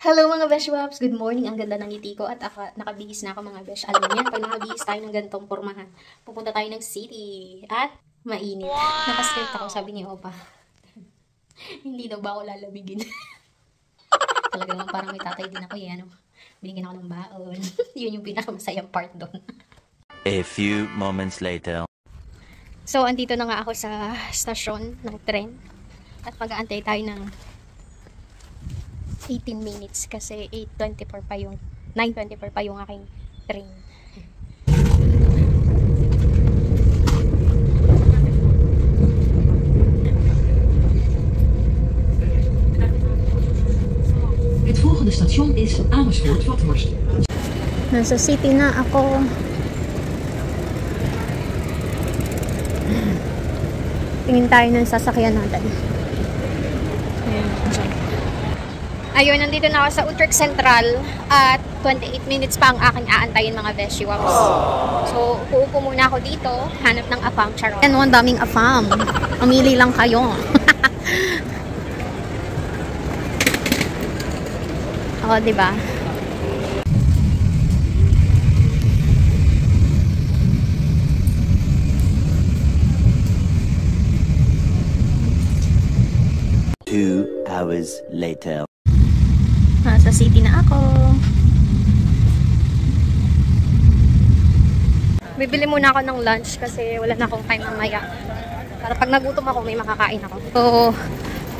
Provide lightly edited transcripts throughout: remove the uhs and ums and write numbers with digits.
Hello mga Beshwaps! Good morning! Ang ganda ng ngiti ko at nakabihis na ako mga Besh. Alam niyo yan, pag nakabihis tayo ng ganitong pormahan, pupunta tayo ng city at mainit. Wow! Nakaskirt ako, sabi ni Opa. Hindi daw ba ako lalamigin? Talaga naman parang may tatay din ako eh. Ano? Binigyan ako ng baon. Yun yung pinakamasayang part doon. A few moments later. So, andito na nga ako sa stasyon ng tren. At mag-aantay tayo ng 18 minutes kasi 8:24 pa yung 9:24 pa yung aking train. Het volgende station is Amersfoort-Vathorst. Nasa city na ako. Tingin tayo ng sasakyan natin. Ayun, nandito na ako sa Utrecht Central at 28 minutes pa ang aking aantayin mga Beshwaps. So, uupo muna ako dito, hanap ng afam, charot. Ano, ang daming afam. Mamili lang kayo. Oo, diba? Two hours later. Nasa city na ako. Bibili muna ako ng lunch kasi wala na akong time mamaya. Para pag nagutom ako, may makakain ako. So,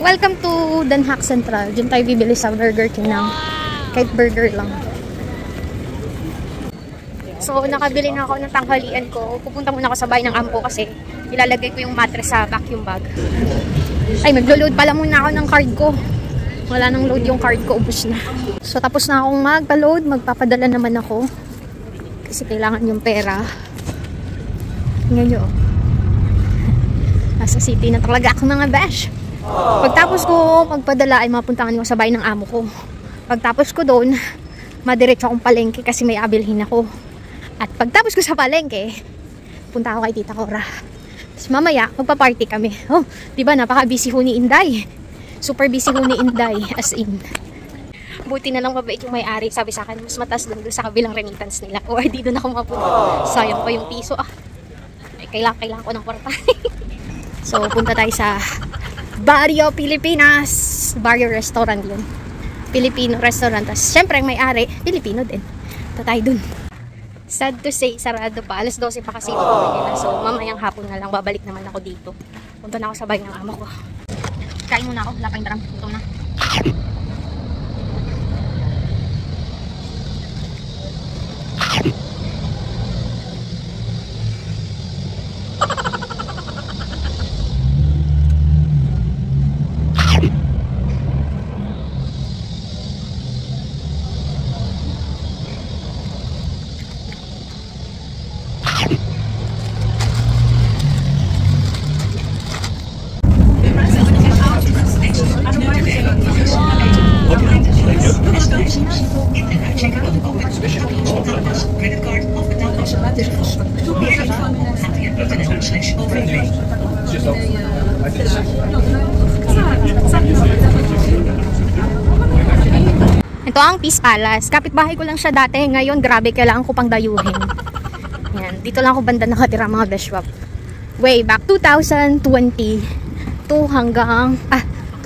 welcome to Den Haag Central. Diyan tayo bibili sa Burger King ng kahit burger lang. So, nakabili na ako ng tanghalian ko. Pupunta muna ako sa bahay ng amo ko kasi ilalagay ko yung mattress sa vacuum bag. Ay, maglo-load pala muna ako ng card ko. Wala nang load yung card ko, ubos na. So, tapos na akong magpa-load. Magpapadala naman ako. Kasi kailangan yung pera. Tingnan nyo. Nasa city na talaga ako mga Besh. Pagtapos ko magpadala ay mapuntahan ko sa bahay ng amo ko. Pagtapos ko doon, madiretso akong palengke kasi may abilhin ako. At pagtapos ko sa palengke, punta ako kay Tita Cora. Tapos mamaya, magpa-party kami. Oh, diba napaka-busy ho ni Inday. Super busy ho ni Inday, as in. Buti na lang mabait yung may-ari. Sabi sa akin, mas mataas lang doon sa kabilang remittance nila. O, di doon ako mapunta. Sayang pa yung piso. Ay, kailangan ko ng kwarta. So, punta tayo sa Barrio Pilipinas. Barrio Restaurant yun. Filipino restaurant. Tapos, syempre, ang may-ari, Filipino din. Punta tayo dun. Sad to say, sarado pa. Alas 12 pa kasi yung nila. So, mamayang hapon na lang, babalik naman ako dito. Punta na ako sa bahay ng amo ko. Kain muna ako, wala pa yung darang. Ito na. Ito ang Peace Palace. Kapitbahay ko lang siya dati. Ngayon, grabe, kailangan ko pang dayuhin. Yan. Dito lang ako banda nakatira mga Beshwap. Way back 2022 hanggang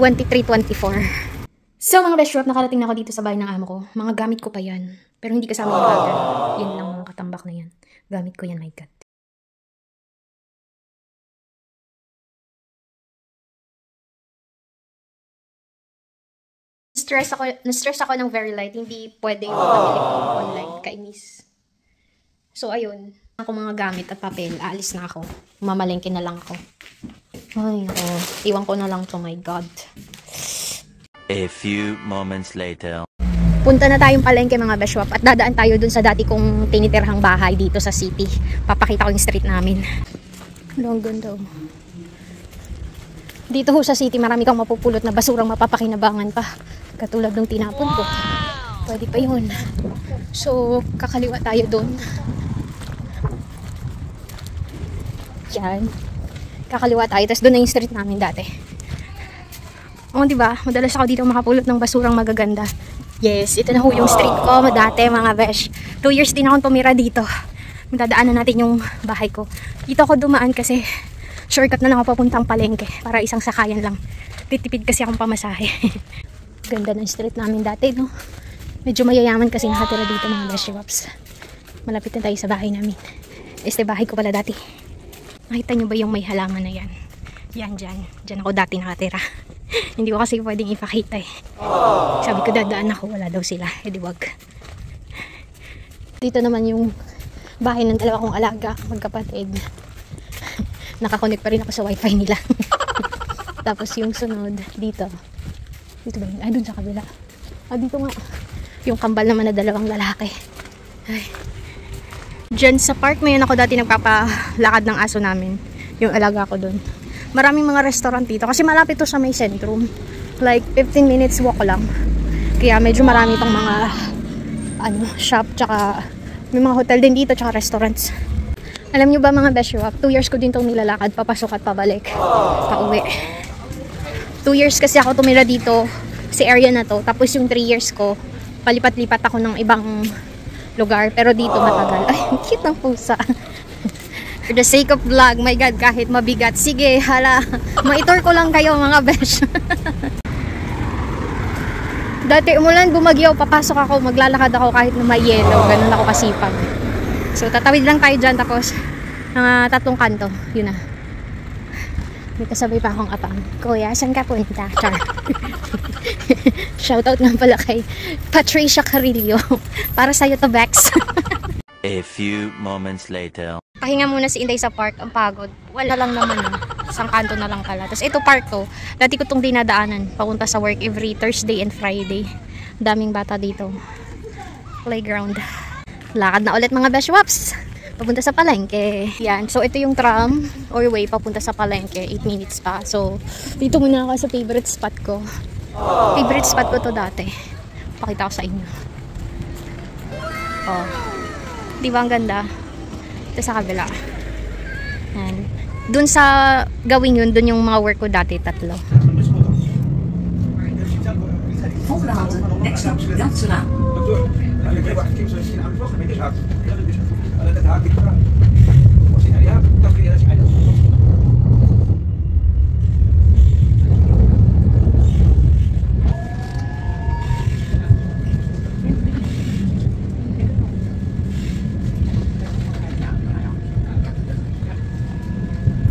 23-24. So mga Beshwap, nakarating na ako dito sa bahay ng amo ko. Mga gamit ko pa yan. Pero hindi kasama yung bagay. Yun lang mga katambak na yan. Gamit ko yan, my God. Na-stress ako ng very light. Hindi pwede yung pamili ko online. Kainis. So, ayun. Ako mga gamit at papel. Aalis na ako. Mamalengke na lang ako. Ay, ako. Iwan ko na lang to, my God. A few moments later. Punta na tayong palengke mga Beshwap. At dadaan tayo dun sa dati kong tinitirhang bahay dito sa city. Papakita ko yung street namin. Ang ganda. Dito ho sa city, marami kang mapupulot na basurang mapapakinabangan pa. Katulad ng tinapon ko. Pwede pa yun. So, kakaliwa tayo doon. Yan. Kakaliwa tayo. Tapos doon na yung street namin dati. O, diba? Madalas ako dito makapulot ng basurang magaganda. Yes, ito na ho yung street ko dati mga besh. 2 years din akong tumira dito. Madadaanan natin yung bahay ko. Dito ako dumaan kasi shortcut na lang ako papuntang palengke para isang sakayan lang. Titipid kasi akong pamasahe. Ganda ng street namin dati, no? Medyo mayayaman kasi nakatira dito mga besh shops. Malapit na tayo sa bahay namin. Este bahay ko pala dati. Nakita nyo ba yung may halaman na yan? Yan dyan. Dyan ako dati nakatira. Hindi ko kasi pwedeng ipakita eh. Sabi ko dadaan ako, wala daw sila. Eh di wag. Dito naman yung bahay ng dalawa kong alaga, magkapatid. Nakakonect pa rin ako sa wifi nila. Tapos yung sunod, dito. Dito ba yun? Ay, dun sa kabila. Ah, dito nga. Yung kambal naman na dalawang lalaki. Ay. Diyan sa park, ngayon ako dati nagpapalakad ng aso namin. Yung alaga ko dun. Maraming mga restaurant dito kasi malapit to sa may sentrum. Like 15 minutes walk lang. Kaya medyo marami pang mga shop, tsaka may mga hotel din dito, tsaka restaurants. Alam nyo ba mga best shop, 2 years ko din itong nilalakad, papasok at pabalik, pauwi. 2 years kasi ako tumira dito sa area na to. Tapos yung 3 years ko, palipat-lipat ako ng ibang lugar. Pero dito matagal. Ay, cute ng pusa. For the sake of vlog, my God, kahit mabigat. Sige, hala. Maitor ko lang kayo mga besh. Dati umulan, bumagyaw, papasok ako, maglalakad ako kahit na may yelo. Ganun ako kasipag. So, tatawid lang tayo dyan. Tapos, mga 3 kanto. Yun na. May kasabay pa akong apang. Kuya, saan ka punta? Char. Shoutout nga pala kay Patricia Carillo. Para sa'yo to, Bex. A few moments later. Pahinga muna si Inday sa park, ang pagod. Wala lang naman isang kanto na lang pala. Tapos ito park to, dati ko itong dinadaanan papunta sa work every Thursday and Friday. Daming bata dito. Playground. Lakad na ulit mga besh wops. Papunta sa palengke. Yan, so ito yung tram or way papunta sa palengke. 8 minutes pa. So dito muna ako sa favorite spot ko. Favorite spot ko to dati. Pakita ko sa inyo. Oh. Di ba ang ganda? Ito sa kabila. Yan. Dun sa gawin yun, dun yung mga work ko dati, 3. Volgende halte, next stop, Delftslaan.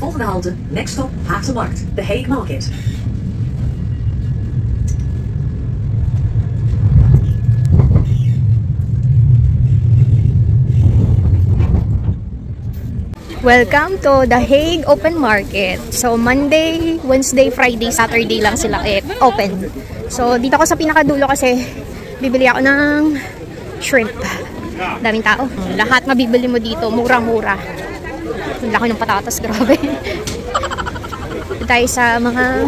Volgende halte, next stop, Haagse Markt, The Hague Market. Welcome to The Hague Open Market. So Monday, Wednesday, Friday, Saturday lang sila open. So dito ako sa pinakadulo kasi bibili ako ng shrimp. Daming tao. Lahat mabibili mo dito, murang-mura. Ang laki ng patatas, grabe. Dito tayo sa mga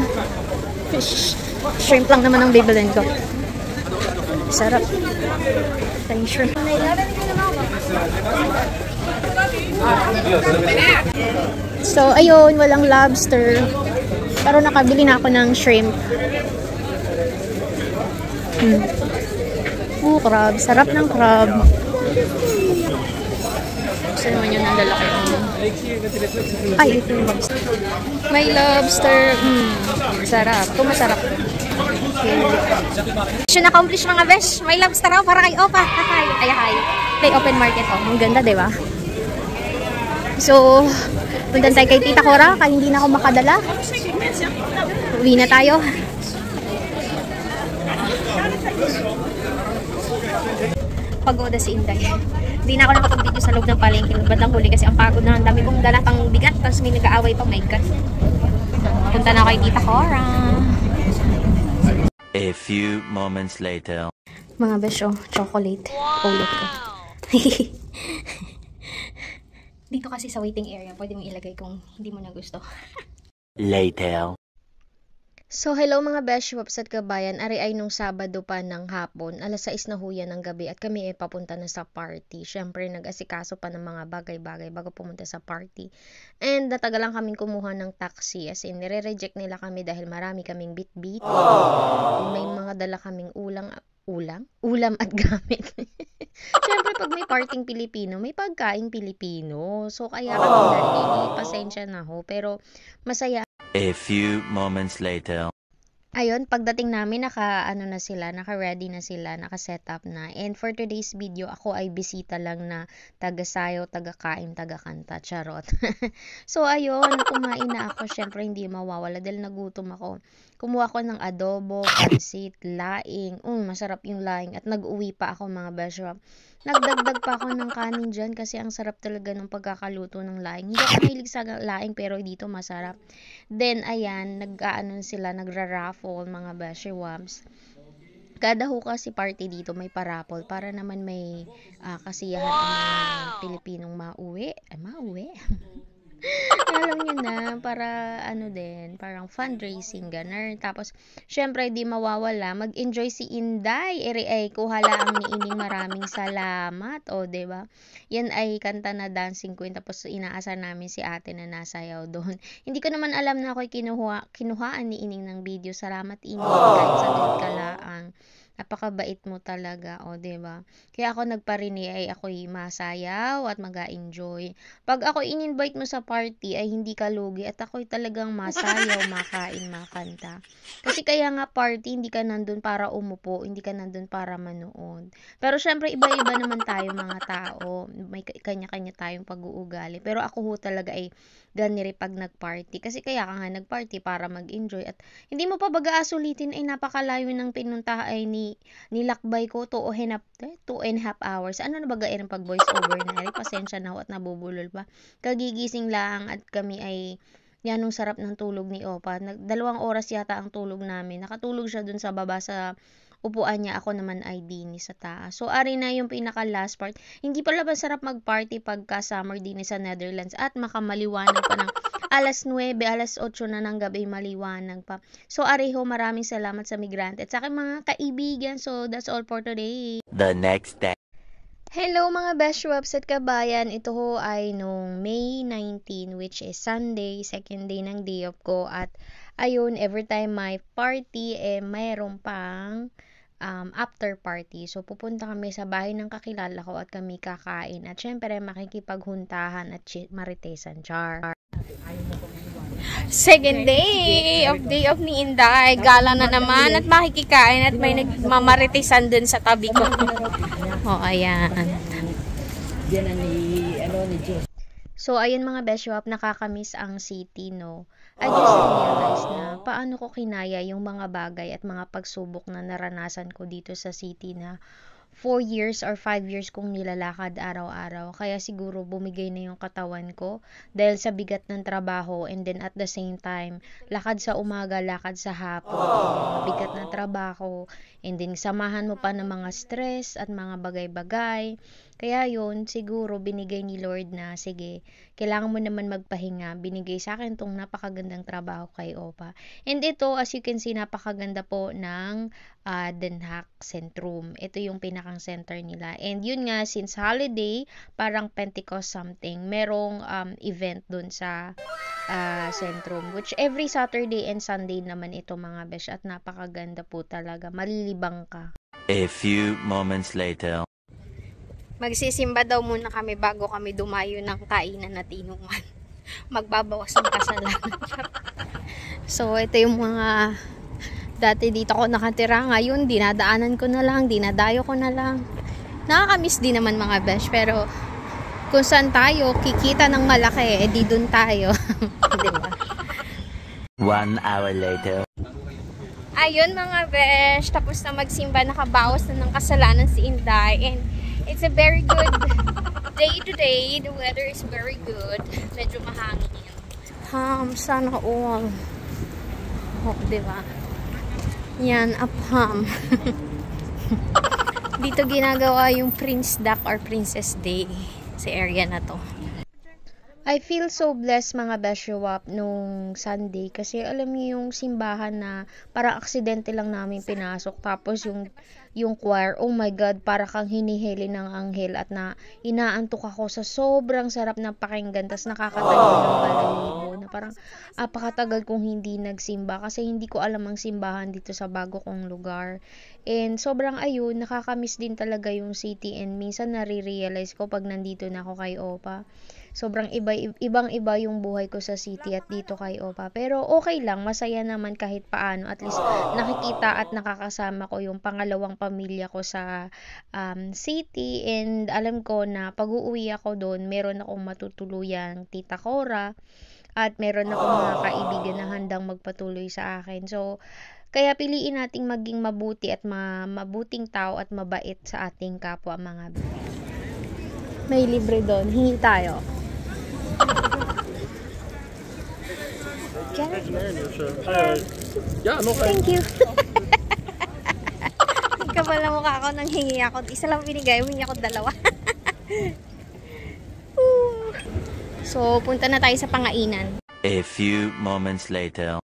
fish. Shrimp lang naman ang bibilin ko. Sarap. Ito yung shrimp. So, ayun, walang lobster. Pero nakabili na ako ng shrimp. Crab. Sarap ng crab. Gusto naman yun ang lalaki. Ay, ito yung lobster. May lobster. Sarap. Ito masarap. Mission accomplished mga besh. May lobster ako para kay Opa. Hi. Ay, hi. Play open market. Oh, ang ganda, diba? So, puntan tayo kay Tita Cora kaya hindi na ako makadala. Uwi na tayo. Pagoda si Inday. Hindi na ako nakapag-video sa loob ng palengke. Bandang huli kasi ang pagod na. Ang dami kong dala pang bigat. Tapos may nag-aaway pa. My God. Punta na kay Tita Cora. A few moments later. Mga besyo, chocolate. Ulit ko. Dito kasi sa waiting area, pwede mong ilagay kung hindi mo na gusto. Later. So, hello mga besh wops at kabayan. Ari ay nung Sabado pa ng hapon. 6:00 na huya ng gabi at kami ay papunta na sa party. Syempre, nag-asikaso pa ng mga bagay-bagay bago pumunta sa party. And natagalan kaming kumuha ng taxi. As in, nire-reject nila kami dahil marami kaming bit-bit. May mga dala kaming ulam at gamit. Siyempre, pag may parting Pilipino, may pagkain Pilipino. So, kaya kami nalilate. Pasensya na ho. Pero, masaya. A few moments later. Ayun, pagdating namin, naka-ready na sila, naka-set up na. And for today's video, ako ay bisita lang na taga-sayaw, taga-kain, taga-kanta, charot. So, ayun, kumain na ako. Syempre, hindi mawawala dahil nagutom ako. Kumuha ko ng adobo, pansit, laing. Masarap yung laing. At nag-uwi pa ako, mga beshwap. Nagdagdag pa ako ng kanin dyan kasi ang sarap talaga ng pagkakaluto ng laing. Hindi ako mahilig sa laing pero dito masarap. Then, ayan, nagra-raffle mga beshwaps. Kada ho kasi party dito may paraffle para naman may kasiyahan ang mga Pilipinong mauwi. Alam niyo na, para parang fundraising, ganun. Tapos, syempre, di mawawala, mag-enjoy si Inday. Ay, kuha lang ni Ining, maraming salamat. O, diba? Yan ay kanta na Dancing Queen. Tapos, inaasar namin si ate na nasayaw doon. Hindi ko naman alam na ako'y kinuhaan ni Ining ng video. Salamat, Ining. Kahit saglit ka lang. Napakabait mo talaga, o, diba? Kaya ako nagparini ay ako'y masayaw at mag-enjoy. Pag ako in-invite mo sa party ay hindi ka lugi at ako'y talagang masayaw, makain, makanta. Kasi kaya nga party, hindi ka nandun para umupo, hindi ka nandun para manood. Pero syempre, iba-iba naman tayo mga tao. May kanya-kanya tayong pag-uugali. Pero ako ho talaga ay ganiri pag nag-party. Kasi kaya ka nga nag-party para mag-enjoy. At hindi mo pa baga sulitin ay napakalayo ng pinunta ay nilakbay ko 2.5 hours. Ano na baga ng pag voice over na rin? Pasensya na ho at nabubulol pa. Kagigising lang at kami ay yanong sarap ng tulog ni Opa. 2 oras yata ang tulog namin. Nakatulog siya dun sa baba sa upuan niya, ako naman ay dini sa taas. So, ari na yung pinaka last part. Hindi pala ba sarap mag-party pagka summer dini sa Netherlands at makamaliwanag pa ng alas 9, alas 8 na ng gabi, maliwanag pa. So, ari ho, maraming salamat sa migrante at sa aking mga kaibigan. So, that's all for today. The next day. Hello mga beshwaps at kabayan. Ito ho ay nung May 19, which is Sunday, second day ng day off ko. At ayun, every time may party, mayroon pang after party. So, pupunta kami sa bahay ng kakilala ko at kami kakain. At syempre, makikipaghuntahan at maritesan. Char. Second day of ni Inday. Gala na naman at makikikain at may nagmamaritisan dun sa tabi ko. Ayan. So, ayun mga beshwap, nakakamiss ang city, no? I just realized na paano ko kinaya yung mga bagay at mga pagsubok na naranasan ko dito sa city na 4 years or 5 years kong nilalakad araw-araw. Kaya siguro bumigay na yung katawan ko dahil sa bigat ng trabaho, and then at the same time, lakad sa umaga, lakad sa hapon, bigat na trabaho, and then samahan mo pa ng mga stress at mga bagay-bagay. Kaya yun, siguro binigay ni Lord na, sige, kailangan mo naman magpahinga. Binigay sa akin tong napakagandang trabaho kay Opa. And ito, as you can see, napakaganda po ng Den Haag Centrum. Ito yung pinakang center nila. And yun nga, since holiday, parang Pentecost something, merong event dun sa Centrum. Which every Saturday and Sunday naman ito mga besh. At napakaganda po talaga. Malilibang ka. A few moments later. Magsisimba daw muna kami bago kami dumayo ng kainan at inuman. Magbabawas ng kasalanan. So, ito yung mga dati dito ko nakatira. Ngayon, dinadaanan ko na lang, dinadayo ko na lang. Nakakamiss din naman mga besh, pero kung saan tayo kikita ng malaki, di dun tayo. Diba? 1 hour later. Ayun mga besh, tapos na magsimba, nakabawas na ng kasalanan si Inday, and it's a very good day today. The weather is very good. Medyo mahangin. Sana all. Diba? Yan, upham. Dito ginagawa yung Prince Duck or Princess Day sa area na to. I feel so blessed mga Beshwap nung Sunday kasi alam niyo yung simbahan na parang aksidente lang namin pinasok tapos yung choir, oh my God, para kang hinihili ng anghel at na inaantok ako sa sobrang sarap ng pakinggan tas nakakatayo ng balahibo na parang apakatagal kong hindi nagsimba kasi hindi ko alam ang simbahan dito sa bago kong lugar. And sobrang ayun, nakakamiss din talaga yung city and minsan nare-realize ko pag nandito na ako kay Opa. Sobrang ibang-iba yung buhay ko sa city at dito kay Opa. Pero okay lang, masaya naman kahit paano. At least nakikita at nakakasama ko yung pangalawang pamilya ko sa city. And alam ko na pag uuwi ako doon, meron akong matutuluyang tita Cora. At meron akong mga kaibigan na handang magpatuloy sa akin. So, kaya piliin nating maging mabuti at mabuting tao at mabait sa ating kapwa mga may libre doon. Hingi tayo. Thank you. Kapal na mukha ako nang hingi ako. Isa lang binigay, humingi ako 2. So, punta na tayo sa pangainan. A few moments later.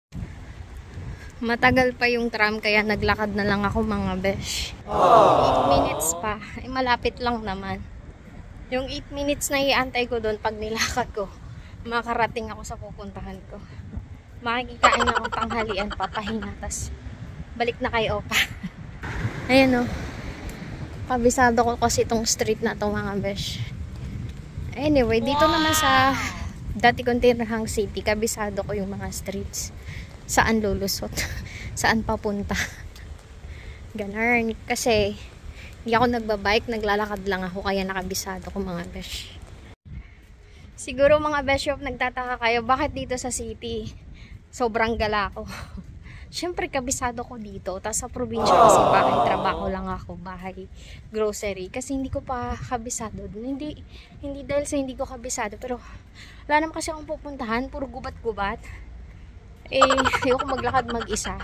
Matagal pa yung tram kaya naglakad na lang ako mga besh. 8 minutes pa. Eh, malapit lang naman. Yung 8 minutes na iantay ko doon pag nilakad ko, makarating ako sa pupuntahan ko. Makikikain akong tanghalian, papahinga, tas balik na kay Opa. Ayan o. Kabisado ko kasi itong street na to mga besh. Anyway, dito naman sa dati kong tirahang city, kabisado ko yung mga streets. Saan lulusot? Saan papunta? Ganun. Kasi hindi ako nagbabike, naglalakad lang ako kaya nakabisado ko mga besh. Siguro mga Beshwap nagtataka kayo, bakit dito sa city? Sobrang gala ko. Siyempre kabisado ko dito, tapos sa probinsya kasi bahay, trabaho lang ako, bahay, grocery. Kasi hindi ko pa kabisado dun. Hindi dahil sa hindi ko kabisado, pero wala naman kasi akong pupuntahan, puro gubat-gubat. Eh, ayoko maglakad mag-isa.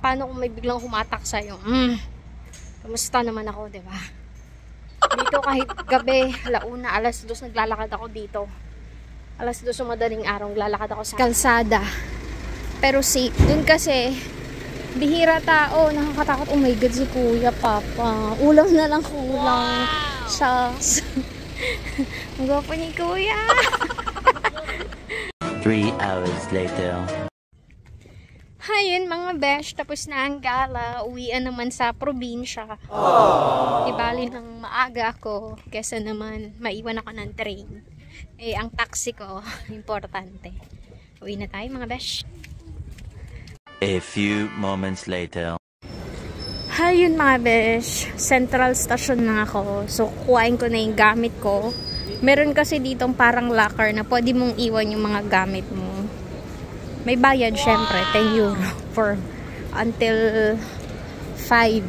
Paano kung may biglang humatak sa'yo? Kamusta naman ako, diba? Dito kahit gabi, 1:00, 2:00 naglalakad ako dito. 2:00 madaling araw, naglalakad ako sa kalsada. Pero safe. Dun kasi, bihira tao, nakakatakot. Oh my God, si Kuya, Papa. Ulam na lang kulang. Shucks. Ang gwapo ni Kuya. 3 hours later. Ayun mga besh, tapos na ang gala. Uwian naman sa probinsya. Ibali ng maaga ako kesa naman maiwan ako ng train. Eh, ang taxi ko, importante. Uwi na tayo mga besh. A few moments later. Ayun mga besh, Central Station na ako. So, kuhain ko na yung gamit ko. Meron kasi ditong parang locker na pwede mong iwan yung mga gamit mo. May bayad syempre, 10 euro for until 5.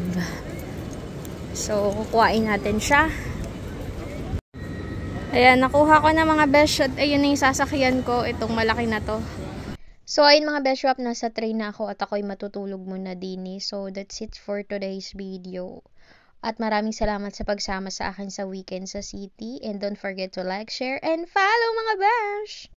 So, kukuhain natin siya. Ayan, nakuha ko na mga besh at ayun na yung sasakyan ko, itong malaki na to. So, ayun mga Beshwap, nasa train na ako at ako'y matutulog muna din. So, that's it for today's video. At maraming salamat sa pagsama sa akin sa weekend sa city. And don't forget to like, share, and follow mga Besh!